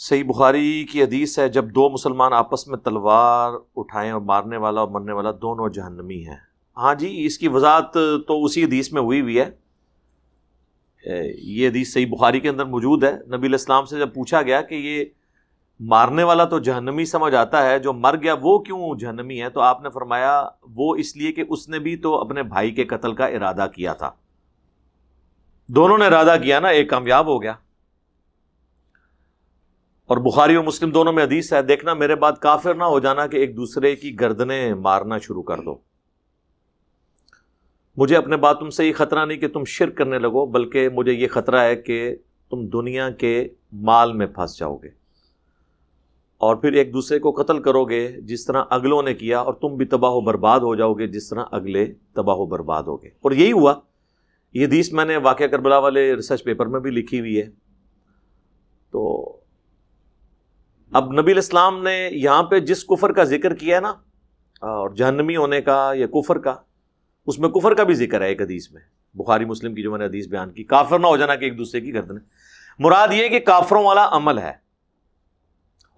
صحیح بخاری کی حدیث ہے، جب دو مسلمان آپس میں تلوار اٹھائیں اور مارنے والا اور مرنے والا دونوں جہنمی ہیں۔ ہاں جی، اس کی وضاحت تو اسی حدیث میں ہوئی ہے۔ یہ حدیث صحیح بخاری کے اندر موجود ہے۔ نبی علیہ السلام سے جب پوچھا گیا کہ یہ مارنے والا تو جہنمی سمجھ آتا ہے، جو مر گیا وہ کیوں جہنمی ہے، تو آپ نے فرمایا وہ اس لیے کہ اس نے بھی تو اپنے بھائی کے قتل کا ارادہ کیا تھا۔ دونوں نے ارادہ کیا نا، ایک کامیاب ہو گیا۔ اور بخاری اور مسلم دونوں میں حدیث ہے، دیکھنا میرے بعد کافر نہ ہو جانا کہ ایک دوسرے کی گردنیں مارنا شروع کر دو۔ مجھے اپنے بعد تم سے یہ خطرہ نہیں کہ تم شرک کرنے لگو، بلکہ مجھے یہ خطرہ ہے کہ تم دنیا کے مال میں پھنس جاؤ گے اور پھر ایک دوسرے کو قتل کرو گے جس طرح اگلوں نے کیا، اور تم بھی تباہ و برباد ہو جاؤ گے جس طرح اگلے تباہ و برباد ہو گئے۔ اور یہی ہوا۔ یہ حدیث میں نے واقعہ کربلا والے ریسرچ پیپر میں بھی لکھی ہوئی ہے۔ تو اب نبی علیہ السلام نے یہاں پہ جس کفر کا ذکر کیا ہے نا، اور جہنمی ہونے کا یا کفر کا، اس میں کفر کا بھی ذکر ہے ایک حدیث میں، بخاری مسلم کی جو میں نے حدیث بیان کی، کافر نہ ہو جانا کہ ایک دوسرے کی گردن۔ مراد یہ کہ کافروں والا عمل ہے،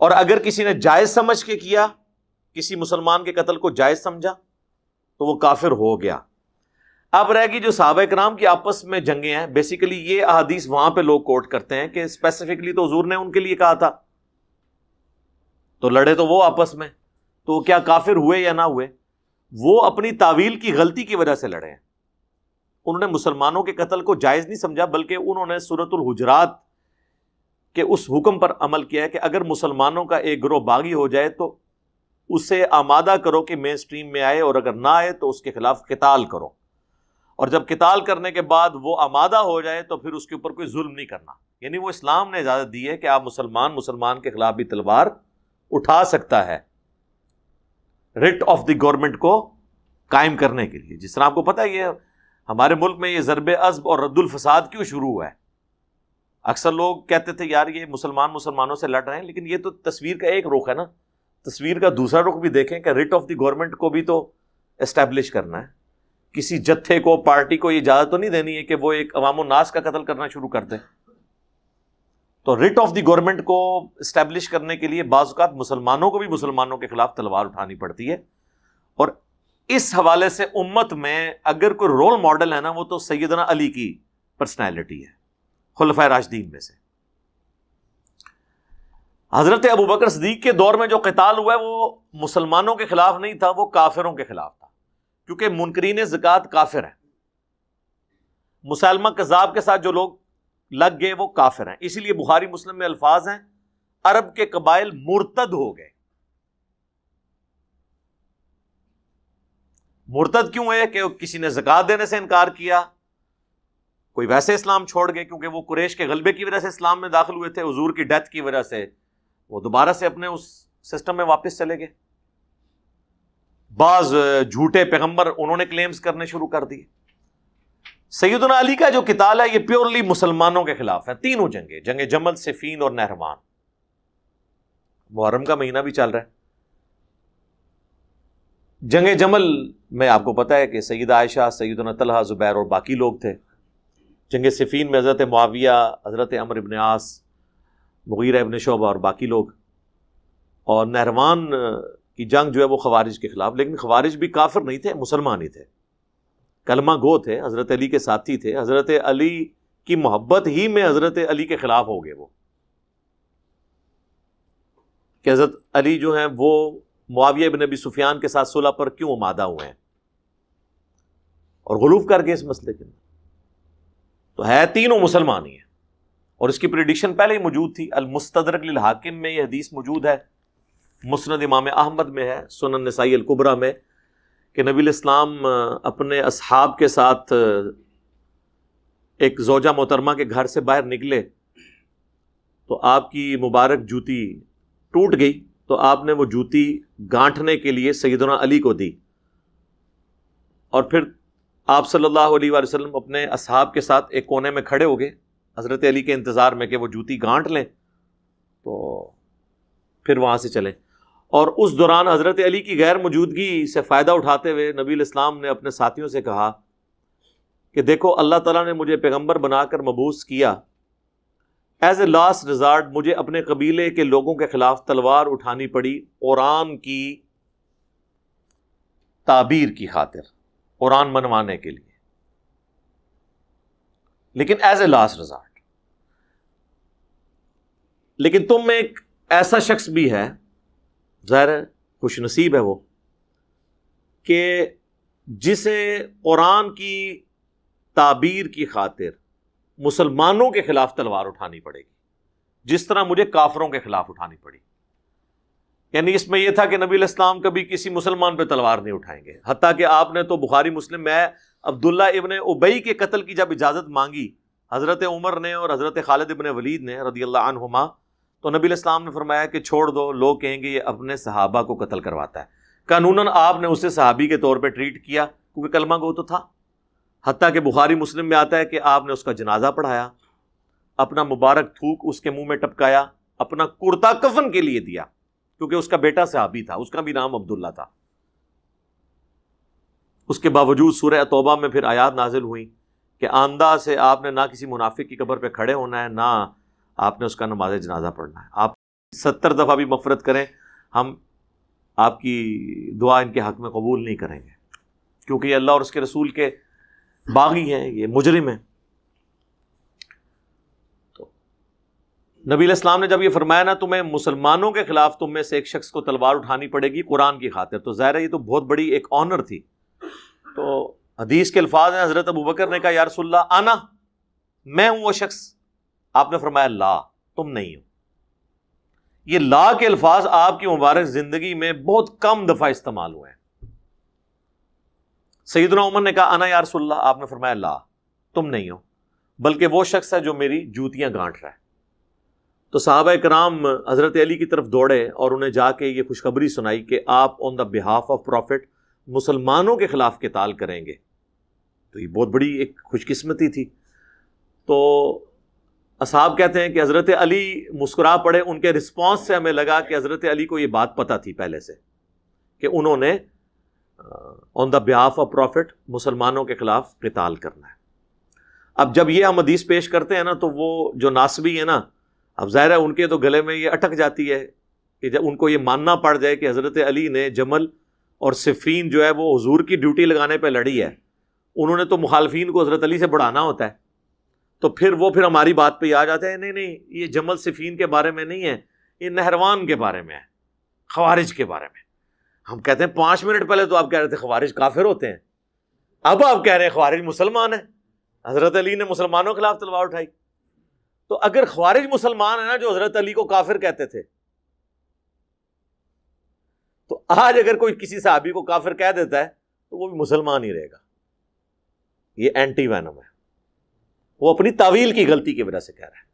اور اگر کسی نے جائز سمجھ کے کیا، کسی مسلمان کے قتل کو جائز سمجھا، تو وہ کافر ہو گیا۔ اب رہ گی جو صحابہ کرام کی آپس میں جنگیں ہیں، بیسیکلی یہ احادیث وہاں پہ لوگ کوٹ کرتے ہیں کہ اسپیسیفکلی تو حضور نے ان کے لیے کہا تھا، تو لڑے تو وہ آپس میں، تو کیا کافر ہوئے یا نہ ہوئے؟ وہ اپنی تعویل کی غلطی کی وجہ سے لڑے ہیں۔ انہوں نے مسلمانوں کے قتل کو جائز نہیں سمجھا، بلکہ انہوں نے سورۃ الحجرات کے اس حکم پر عمل کیا ہے کہ اگر مسلمانوں کا ایک گروہ باغی ہو جائے تو اسے آمادہ کرو کہ مین سٹریم میں آئے، اور اگر نہ آئے تو اس کے خلاف قتال کرو، اور جب قتال کرنے کے بعد وہ آمادہ ہو جائے تو پھر اس کے اوپر کوئی ظلم نہیں کرنا۔ یعنی وہ اسلام نے اجازت دی ہے کہ آپ مسلمان کے خلاف بھی تلوار اٹھا سکتا ہے، رٹ آف دی گورنمنٹ کو قائم کرنے کے لیے۔ جس طرح آپ کو پتہ ہے یہ ہمارے ملک میں یہ ضرب عصب اور رد الفساد کیوں شروع ہوا ہے؟ اکثر لوگ کہتے تھے یار یہ مسلمانوں سے لڑ رہے ہیں، لیکن یہ تو تصویر کا ایک رخ ہے نا، تصویر کا دوسرا رخ بھی دیکھیں کہ رٹ آف دی گورنمنٹ کو بھی تو اسٹیبلش کرنا ہے۔ کسی جتھے کو، پارٹی کو یہ اجازت تو نہیں دینی ہے کہ وہ ایک عوام الناس کا قتل کرنا شروع کر دیں۔ تو رٹ آف دی گورنمنٹ کو اسٹیبلش کرنے کے لیے بعض اوقات مسلمانوں کو بھی مسلمانوں کے خلاف تلوار اٹھانی پڑتی ہے۔ اور اس حوالے سے امت میں اگر کوئی رول ماڈل ہے نا، وہ تو سیدنا علی کی پرسنالٹی ہے، خلفائے راشدین میں سے۔ حضرت ابوبکر صدیق کے دور میں جو قتال ہوا ہے وہ مسلمانوں کے خلاف نہیں تھا، وہ کافروں کے خلاف تھا، کیونکہ منکرین زکوٰۃ کافر ہیں۔ مسلمہ کذاب کے ساتھ جو لوگ لگ گئے وہ کافر ہیں۔ اسی لیے بخاری مسلم میں الفاظ ہیں، عرب کے قبائل مرتد ہو گئے۔ مرتد کیوں ہے؟ کہ کسی نے زکوٰۃ دینے سے انکار کیا، کوئی ویسے اسلام چھوڑ گئے کیونکہ وہ قریش کے غلبے کی وجہ سے اسلام میں داخل ہوئے تھے، حضور کی ڈیتھ کی وجہ سے وہ دوبارہ سے اپنے اس سسٹم میں واپس چلے گئے۔ بعض جھوٹے پیغمبر انہوں نے کلیمز کرنے شروع کر دیے۔ سیدنا علی کا جو قتال ہے یہ پیورلی مسلمانوں کے خلاف ہے۔ تینوں جنگیں، جنگ جمل، صفین اور نہروان۔ محرم کا مہینہ بھی چل رہا ہے۔ جنگ جمل میں آپ کو پتہ ہے کہ سیدہ عائشہ، سیدنا طلحہ، زبیر اور باقی لوگ تھے۔ جنگ صفین میں حضرت معاویہ، حضرت عمرو بن عاص، مغیرہ ابن شعبہ اور باقی لوگ۔ اور نہروان کی جنگ جو ہے وہ خوارج کے خلاف، لیکن خوارج بھی کافر نہیں تھے، مسلمان ہی تھے، کلمہ گو تھے، حضرت علی کے ساتھی تھے۔ حضرت علی کی محبت ہی میں حضرت علی کے خلاف ہو گئے وہ، کہ حضرت علی جو ہیں وہ معاویہ بن ابی سفیان کے ساتھ صلح پر کیوں آمادہ ہوئے ہیں، اور غلوف کر گئے اس مسئلے کے اندر۔ تو ہے تینوں مسلمان ہی ہیں، اور اس کی پریڈکشن پہلے ہی موجود تھی۔ المستدرک للحاکم میں یہ حدیث موجود ہے، مسند امام احمد میں ہے، سنن نسائی الکبریٰ میں، کہ نبی علیہ السلام اپنے اصحاب کے ساتھ ایک زوجہ محترمہ کے گھر سے باہر نکلے تو آپ کی مبارک جوتی ٹوٹ گئی، تو آپ نے وہ جوتی گانٹھنے کے لیے سیدنا علی کو دی، اور پھر آپ صلی اللہ علیہ وآلہ وسلم اپنے اصحاب کے ساتھ ایک کونے میں کھڑے ہو گئے حضرت علی کے انتظار میں کہ وہ جوتی گانٹھ لیں تو پھر وہاں سے چلیں۔ اور اس دوران حضرت علی کی غیر موجودگی سے فائدہ اٹھاتے ہوئے نبی علیہ السلام نے اپنے ساتھیوں سے کہا کہ دیکھو اللہ تعالیٰ نے مجھے پیغمبر بنا کر مبعوث کیا، ایز اے لاسٹ ریزارٹ مجھے اپنے قبیلے کے لوگوں کے خلاف تلوار اٹھانی پڑی قرآن کی تعبیر کی خاطر، قرآن منوانے کے لیے، لیکن ایز اے لاسٹ ریزارٹ۔ لیکن تم میں ایک ایسا شخص بھی ہے، ظاہر ہے خوش نصیب ہے وہ، کہ جسے قرآن کی تعبیر کی خاطر مسلمانوں کے خلاف تلوار اٹھانی پڑے گی، جس طرح مجھے کافروں کے خلاف اٹھانی پڑی۔ یعنی اس میں یہ تھا کہ نبی علیہ السلام کبھی کسی مسلمان پہ تلوار نہیں اٹھائیں گے، حتیٰ کہ آپ نے تو بخاری مسلم میں عبداللہ ابن ابی کے قتل کی جب اجازت مانگی حضرت عمر نے اور حضرت خالد ابن ولید نے رضی اللہ عنہما، تو نبی علیہ السلام نے فرمایا کہ چھوڑ دو، لوگ کہیں گے یہ اپنے صحابہ کو قتل کرواتا ہے۔ قانوناً آپ نے اسے صحابی کے طور پہ ٹریٹ کیا کیونکہ کلمہ گو تو تھا، حتیٰ کہ بخاری مسلم میں آتا ہے کہ آپ نے اس کا جنازہ پڑھایا، اپنا مبارک تھوک اس کے منہ میں ٹپکایا، اپنا کرتا کفن کے لیے دیا، کیونکہ اس کا بیٹا صحابی تھا، اس کا بھی نام عبداللہ تھا۔ اس کے باوجود سورہ توبہ میں پھر آیات نازل ہوئی کہ آندہ سے آپ نے نہ کسی منافق کی قبر پہ کھڑے ہونا ہے، نہ آپ نے اس کا نماز جنازہ پڑھنا ہے۔ آپ 70 دفعہ بھی مغفرت کریں، ہم آپ کی دعا ان کے حق میں قبول نہیں کریں گے، کیونکہ یہ اللہ اور اس کے رسول کے باغی ہیں، یہ مجرم ہیں۔ تو نبی علیہ السلام نے جب یہ فرمایا نا تمہیں مسلمانوں کے خلاف تم میں سے ایک شخص کو تلوار اٹھانی پڑے گی قرآن کی خاطر، تو ظاہر ہے یہ تو بہت بڑی ایک آنر تھی۔ تو حدیث کے الفاظ ہیں، حضرت ابوبکر نے کہا یا رسول اللہ انا، میں ہوں وہ شخص، آپ نے فرمایا لا، تم نہیں ہو۔ یہ لا کے الفاظ آپ کی مبارک زندگی میں بہت کم دفعہ استعمال ہوئے ہیں۔ سیدنا عمر نے کہا انا یا رسول اللہ، آپ نے فرمایا لا، تم نہیں ہو، بلکہ وہ شخص ہے جو میری جوتیاں گانٹ رہا ہے۔ تو صحابہ کرام حضرت علی کی طرف دوڑے اور انہیں جا کے یہ خوشخبری سنائی کہ آپ آن دا بہاف آف پروفٹ مسلمانوں کے خلاف قتال کریں گے۔ تو یہ بہت بڑی ایک خوش قسمتی تھی۔ تو اصحاب کہتے ہیں کہ حضرت علی مسکرا پڑے، ان کے رسپانس سے ہمیں لگا کہ حضرت علی کو یہ بات پتہ تھی پہلے سے کہ انہوں نے آن دا بہاف آف پروفٹ مسلمانوں کے خلاف قتال کرنا ہے۔ اب جب یہ ہم حدیث پیش کرتے ہیں نا تو وہ جو ناسبی ہے نا، اب ظاہر ہے ان کے تو گلے میں یہ اٹک جاتی ہے کہ جب ان کو یہ ماننا پڑ جائے کہ حضرت علی نے جمل اور صفین جو ہے وہ حضور کی ڈیوٹی لگانے پہ لڑی ہے، انہوں نے تو مخالفین کو حضرت علی سے بڑھانا ہوتا ہے، تو پھر ہماری بات پہ آ جاتے ہیں نہیں یہ جمل صفین کے بارے میں نہیں ہے، یہ نہروان کے بارے میں ہے، خوارج کے بارے میں۔ ہم کہتے ہیں 5 منٹ پہلے تو آپ کہہ رہے تھے خوارج کافر ہوتے ہیں، اب آپ کہہ رہے ہیں خوارج مسلمان ہیں، حضرت علی نے مسلمانوں کے خلاف تلوار اٹھائی۔ تو اگر خوارج مسلمان ہے نا جو حضرت علی کو کافر کہتے تھے، تو آج اگر کوئی کسی صحابی کو کافر کہہ دیتا ہے تو وہ بھی مسلمان ہی رہے گا۔ یہ اینٹی وینم ہے، وہ اپنی تعویل کی غلطی کی وجہ سے کہہ رہا ہے۔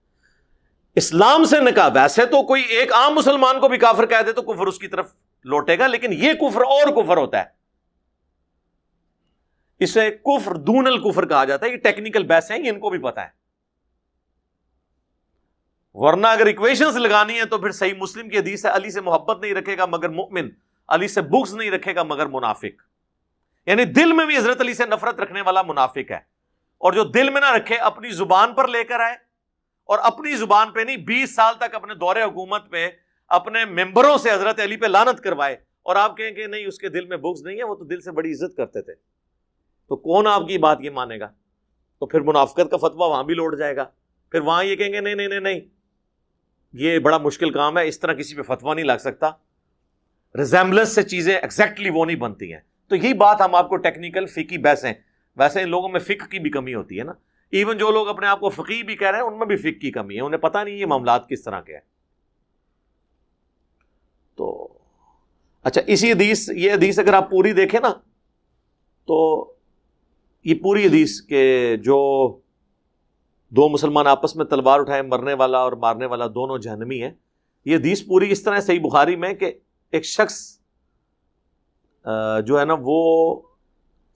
اسلام سے نکاح، ویسے تو کوئی ایک عام مسلمان کو بھی کافر کہہ دے تو کفر اس کی طرف لوٹے گا، لیکن یہ کفر اور کفر ہوتا ہے، اسے کفر دون الکفر کہا جاتا ہے۔ یہ ٹیکنیکل بحث ہیں، یہ ان کو بھی پتا ہے، ورنہ اگر ایکویشنز لگانی ہے تو پھر صحیح مسلم کی حدیث ہے علی سے محبت نہیں رکھے گا مگر مؤمن، علی سے بغض نہیں رکھے گا مگر منافق، یعنی دل میں بھی حضرت علی سے نفرت رکھنے والا منافق ہے، اور جو دل میں نہ رکھے اپنی زبان پر لے کر آئے، اور اپنی زبان پہ نہیں 20 سال تک اپنے دور حکومت پہ اپنے ممبروں سے حضرت علی پہ لعنت کروائے، اور آپ کہیں کہ نہیں اس کے دل میں بغض نہیں ہے، وہ تو دل سے بڑی عزت کرتے تھے، تو کون آپ کی بات یہ مانے گا؟ تو پھر منافقت کا فتویٰ وہاں بھی لوٹ جائے گا، پھر وہاں یہ کہیں گے نہیں نہیں نہیں نہیں یہ بڑا مشکل کام ہے، اس طرح کسی پہ فتویٰ نہیں لگ سکتا، ریزیمبلنس سے چیزیں ایگزیکٹلی وہ نہیں بنتی ہیں۔ تو یہی بات ہم آپ کو ٹیکنیکل فقہی بحثیں، ویسے ان لوگوں میں فقہ کی بھی کمی ہوتی ہے نا، ایون جو لوگ اپنے آپ کو فقیہ بھی کہہ رہے ہیں ان میں بھی فقہ کی کمی ہے، انہیں پتہ نہیں یہ معاملات کس طرح کے ہیں۔ تو اچھا اسی حدیث، یہ حدیث اگر آپ پوری دیکھیں نا تو یہ پوری حدیث کہ جو 2 مسلمان آپس میں تلوار اٹھائے، مرنے والا اور مارنے والا دونوں جہنمی ہیں، یہ حدیث پوری اس طرح صحیح بخاری میں کہ ایک شخص جو ہے نا وہ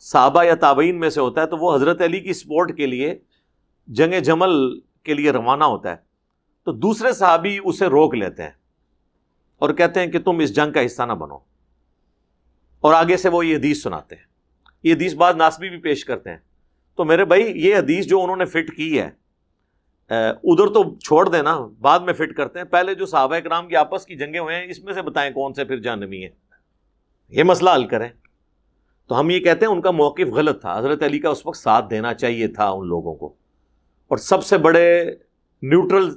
صحابہ یا تابعین میں سے ہوتا ہے، تو وہ حضرت علی کی سپورٹ کے لیے جنگ جمل کے لیے روانہ ہوتا ہے، تو دوسرے صحابی اسے روک لیتے ہیں اور کہتے ہیں کہ تم اس جنگ کا حصہ نہ بنو، اور آگے سے وہ یہ حدیث سناتے ہیں۔ یہ حدیث بعد ناسبی بھی پیش کرتے ہیں۔ تو میرے بھائی یہ حدیث جو انہوں نے فٹ کی ہے ادھر تو چھوڑ دینا، بعد میں فٹ کرتے ہیں، پہلے جو صحابہ کرام کی آپس کی جنگیں ہوئے ہیں اس میں سے بتائیں کون سے پھر جہنمی ہیں، یہ مسئلہ حل کریں۔ تو ہم یہ کہتے ہیں ان کا موقف غلط تھا، حضرت علی کا اس وقت ساتھ دینا چاہیے تھا ان لوگوں کو۔ اور سب سے بڑے نیوٹرل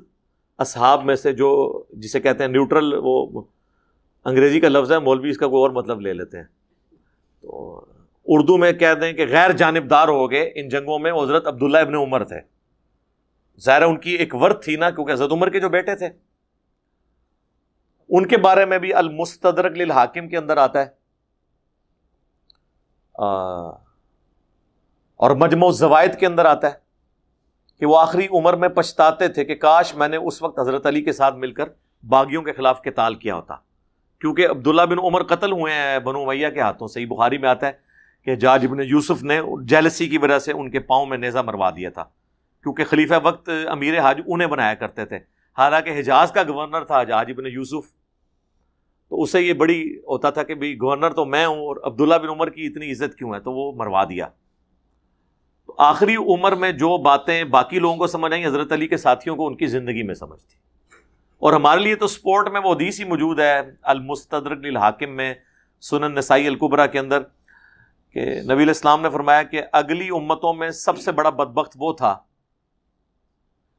اصحاب میں سے، جو جسے کہتے ہیں نیوٹرل، وہ انگریزی کا لفظ ہے، مولوی اس کا کوئی اور مطلب لے لیتے ہیں، تو اردو میں کہہ دیں کہ غیر جانبدار ہو گئے ان جنگوں میں، حضرت عبداللہ ابن عمر تھے۔ ظاہر ان کی ایک ورث تھی نا، کیونکہ حضرت عمر کے جو بیٹے تھے، ان کے بارے میں بھی المستدرک للحاکم کے اندر آتا ہے، اور مجموع الزوائد کے اندر آتا ہے کہ وہ آخری عمر میں پچھتاتے تھے کہ کاش میں نے اس وقت حضرت علی کے ساتھ مل کر باغیوں کے خلاف قتال کیا ہوتا، کیونکہ عبداللہ بن عمر قتل ہوئے ہیں بنو امیہ کے ہاتھوں۔ صحیح بخاری میں آتا ہے کہ حجاج ابن یوسف نے جیلسی کی وجہ سے ان کے پاؤں میں نیزہ مروا دیا تھا، کیونکہ خلیفہ وقت امیر حج انہیں بنایا کرتے تھے، حالانکہ حجاز کا گورنر تھا حجاج ابن یوسف، تو اسے یہ بڑی ہوتا تھا کہ بھئی گورنر تو میں ہوں اور عبداللہ بن عمر کی اتنی عزت کیوں ہے، تو وہ مروا دیا۔ تو آخری عمر میں جو باتیں باقی لوگوں کو سمجھ آئیں، حضرت علی کے ساتھیوں کو ان کی زندگی میں سمجھ تھی۔ اور ہمارے لیے تو سپورٹ میں وہ حدیث ہی موجود ہے المستدرک للحاکم میں، سنن نسائی الکبریٰ کے اندر، کہ نبی علیہ السلام نے فرمایا کہ اگلی امتوں میں سب سے بڑا بدبخت وہ تھا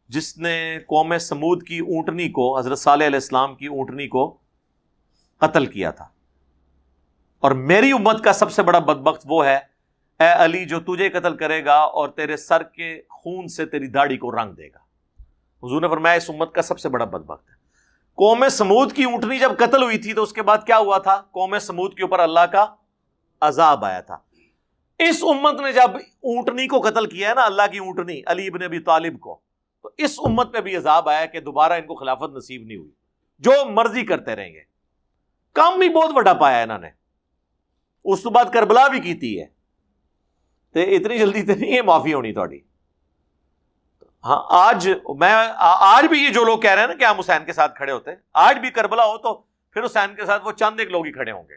جس نے قوم سمود کی اونٹنی کو، حضرت صالح علیہ السلام کی اونٹنی کو قتل کیا تھا، اور میری امت کا سب سے بڑا بدبخت وہ ہے اے علی جو تجھے قتل کرے گا اور تیرے سر کے خون سے تیری داڑھی کو رنگ دے گا۔ حضور نے فرمایا اس امت کا سب سے بڑا بدبخت ہے۔ قوم سمود کی اونٹنی جب قتل ہوئی تھی تو اس کے بعد کیا ہوا تھا؟ قوم سمود کے اوپر اللہ کا عذاب آیا تھا۔ اس امت نے جب اونٹنی کو قتل کیا ہے نا، اللہ کی اونٹنی علی ابن ابی طالب کو، تو اس امت پہ بھی عذاب آیا کہ دوبارہ ان کو خلافت نصیب نہیں ہوئی، جو مرضی کرتے رہیں گے۔ کام بھی بہت بڑا پایا انہوں نے، اس تو بعد کربلا بھی کیتی ہے، تو اتنی جلدی تو نہیں ہے معافی ہونی تھوڑی۔ ہاں آج بھی یہ جو لوگ کہہ رہے ہیں نا کہ ہم حسین کے ساتھ کھڑے ہوتے ہیں، آج بھی کربلا ہو تو پھر حسین کے ساتھ وہ چند ایک لوگ ہی کھڑے ہوں گے،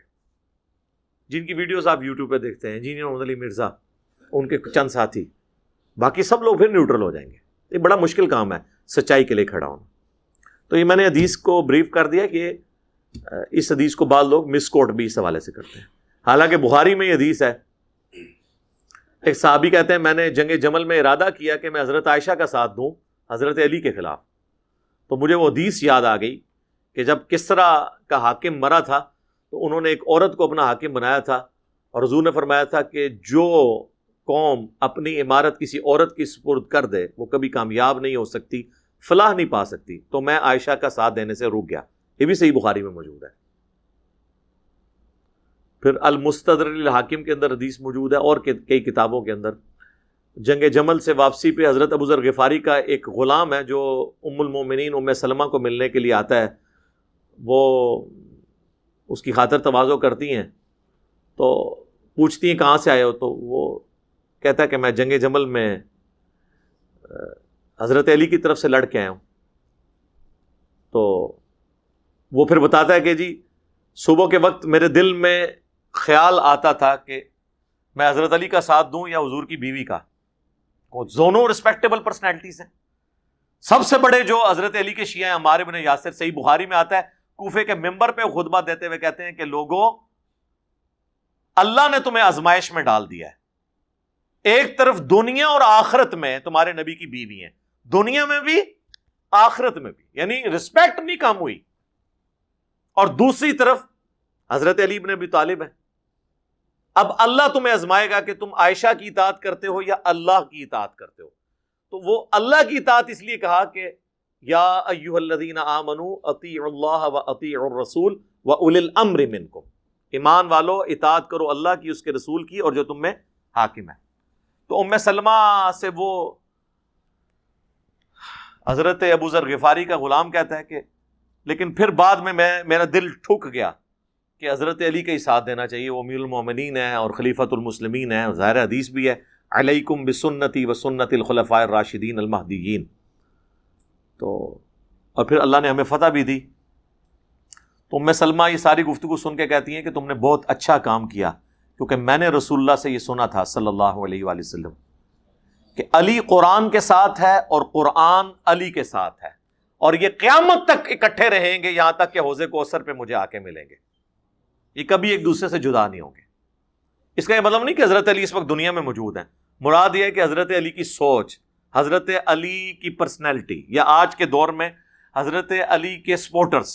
جن کی ویڈیوز آپ یوٹیوب پہ دیکھتے ہیں، انجینئر محمد علی مرزا، ان کے چند ساتھی، باقی سب لوگ پھر نیوٹرل ہو جائیں گے۔ یہ بڑا مشکل کام ہے سچائی کے لیے کھڑا ہونا۔ تو یہ میں نے حدیث کو بریف کر دیا کہ اس حدیث کو بعض لوگ مس کوٹ بھی اس حوالے سے کرتے ہیں، حالانکہ بخاری میں یہ حدیث ہے۔ ایک صحابی کہتے ہیں میں نے جنگ جمل میں ارادہ کیا کہ میں حضرت عائشہ کا ساتھ دوں حضرت علی کے خلاف، تو مجھے وہ حدیث یاد آ گئی کہ جب کسرا کا حاکم مرا تھا تو انہوں نے ایک عورت کو اپنا حاکم بنایا تھا، اور حضور نے فرمایا تھا کہ جو قوم اپنی عمارت کسی عورت کی سپرد کر دے وہ کبھی کامیاب نہیں ہو سکتی، فلاح نہیں پا سکتی۔ تو میں عائشہ کا ساتھ دینے سے رک گیا، یہ بھی صحیح بخاری میں موجود ہے۔ پھر المستدرک للحاکم کے اندر حدیث موجود ہے، اور کئی کتابوں کے اندر۔ جنگ جمل سے واپسی پہ حضرت ابو ذر غفاری کا ایک غلام ہے جو ام المومنین ام سلمہ کو ملنے کے لیے آتا ہے، وہ اس کی خاطر تواضع کرتی ہیں، تو پوچھتی ہیں کہاں سے آئے ہو، تو وہ کہتا ہے کہ میں جنگ جمل میں حضرت علی کی طرف سے لڑ کے آیا ہوں۔ تو وہ پھر بتاتا ہے کہ جی صبح کے وقت میرے دل میں خیال آتا تھا کہ میں حضرت علی کا ساتھ دوں یا حضور کی بیوی کا، دونوں ریسپیکٹیبل پرسنالٹیز ہیں۔ سب سے بڑے جو حضرت علی کے شیعہ ہیں عمار بن یاسر، صحیح بخاری میں آتا ہے کوفے کے ممبر پہ خطبہ دیتے ہوئے کہتے ہیں کہ لوگوں، اللہ نے تمہیں آزمائش میں ڈال دیا ہے، ایک طرف دنیا اور آخرت میں تمہارے نبی کی بیوی ہیں، دنیا میں بھی آخرت میں بھی، یعنی رسپیکٹ نہیں کم ہوئی، اور دوسری طرف حضرت علی بن ابی طالب ہے۔ اب اللہ تمہیں آزمائے گا کہ تم عائشہ کی اطاعت کرتے ہو یا اللہ کی اطاعت کرتے ہو۔ تو وہ اللہ کی اطاعت اس لیے کہا کہ یا ایھا الذین آمنوا اطیعوا اللہ واطیعوا الرسول واولی الامر منکم، ایمان والو اطاعت کرو اللہ کی، اس کے رسول کی، اور جو تم میں حاکم ہے۔ تو ام سلمہ سے وہ حضرت ابو ذر غفاری کا غلام کہتا ہے کہ لیکن پھر بعد میں میرا دل ٹھک گیا کہ حضرت علی کا ہی ساتھ دینا چاہیے، وہ امیر المومنین ہیں اور خلیفۃ المسلمین ہیں، ظاہر حدیث بھی ہے علیکم بسنتی وسنت الخلفاء الراشدین المہدیین۔ تو اور پھر اللہ نے ہمیں فتح بھی دی۔ تو ام سلمہ یہ ساری گفتگو سن کے کہتی ہیں کہ تم نے بہت اچھا کام کیا، کیونکہ میں نے رسول اللہ سے یہ سنا تھا صلی اللہ علیہ وآلہ وسلم کہ علی قرآن کے ساتھ ہے اور قرآن علی کے ساتھ ہے، اور یہ قیامت تک اکٹھے رہیں گے یہاں تک کہ حوض کوثر پہ مجھے آ کے ملیں گے، یہ کبھی ایک دوسرے سے جدا نہیں ہوں گے۔ اس کا یہ مطلب نہیں کہ حضرت علی اس وقت دنیا میں موجود ہیں، مراد یہ ہے کہ حضرت علی کی سوچ، حضرت علی کی پرسنالٹی، یا آج کے دور میں حضرت علی کے سپورٹرز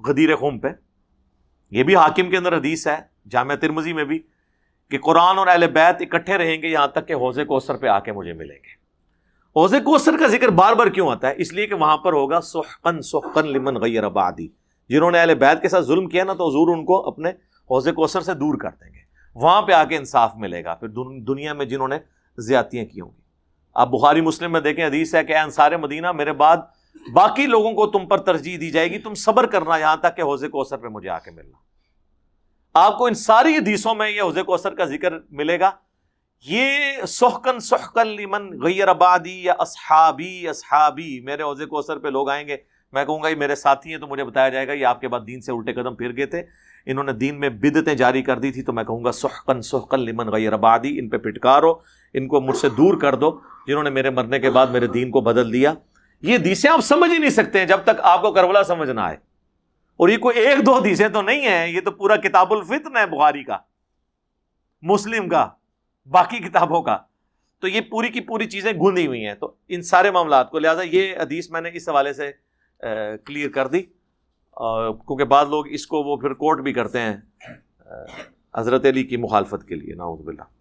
غدیر خم پہ، یہ بھی حاکم کے اندر حدیث ہے، جامع ترمذی میں بھی، کہ قرآن اور اہل بیت اکٹھے رہیں گے یہاں تک کہ حوض کوثر پہ آ کے مجھے ملیں گے۔ حوض کوثر کا ذکر بار بار کیوں آتا ہے؟ اس لیے کہ وہاں پر ہوگا سحقن سحقن لمن غیر بعدی، جنہوں نے اہل بیت کے ساتھ ظلم کیا نا تو حضور ان کو اپنے حوض کوثر سے دور کر دیں گے، وہاں پہ آ کے انصاف ملے گا پھر دنیا میں جنہوں نے زیادتیاں کی ہوں گی۔ آپ بخاری مسلم میں دیکھیں حدیث ہے کہ اے انصار مدینہ، میرے بعد باقی لوگوں کو تم پر ترجیح دی جائے گی، تم صبر کرنا یہاں تک کہ حوض کوثر پہ مجھے آ کے ملنا۔ آپ کو ان ساری حدیثوں میں یہ حوض کوثر کا ذکر ملے گا۔ یہ سحقن سحقن لمن غیر بعدی یا اصحابی اصحابی، میرے حوض کوثر پہ لوگ آئیں گے، میں کہوں گا یہ میرے ساتھی ہیں، تو مجھے بتایا جائے گا یہ آپ کے بعد دین سے الٹے قدم پھر گئے تھے، انہوں نے دین میں بدعتیں جاری کر دی تھی، تو میں کہوں گا سحقن سحقن لمن غیر بعدی، ان پہ پھٹکارو، ان کو مجھ سے دور کر دو جنہوں نے میرے مرنے کے بعد میرے دین کو بدل دیا۔ یہ حدیثیں آپ سمجھ ہی نہیں سکتے ہیں جب تک آپ کو کربلا سمجھ نہ آئے، اور یہ کوئی ایک دو حدیثیں تو نہیں ہیں، یہ تو پورا کتاب الفتن ہے بخاری کا، مسلم کا، باقی کتابوں کا، تو یہ پوری کی پوری چیزیں گندی ہوئی ہیں۔ تو ان سارے معاملات کو، لہٰذا یہ حدیث میں نے اس حوالے سے کلیئر کر دی، کیونکہ بعض لوگ اس کو وہ پھر کوٹ بھی کرتے ہیں حضرت علی کی مخالفت کے لیے، نعوذ باللہ۔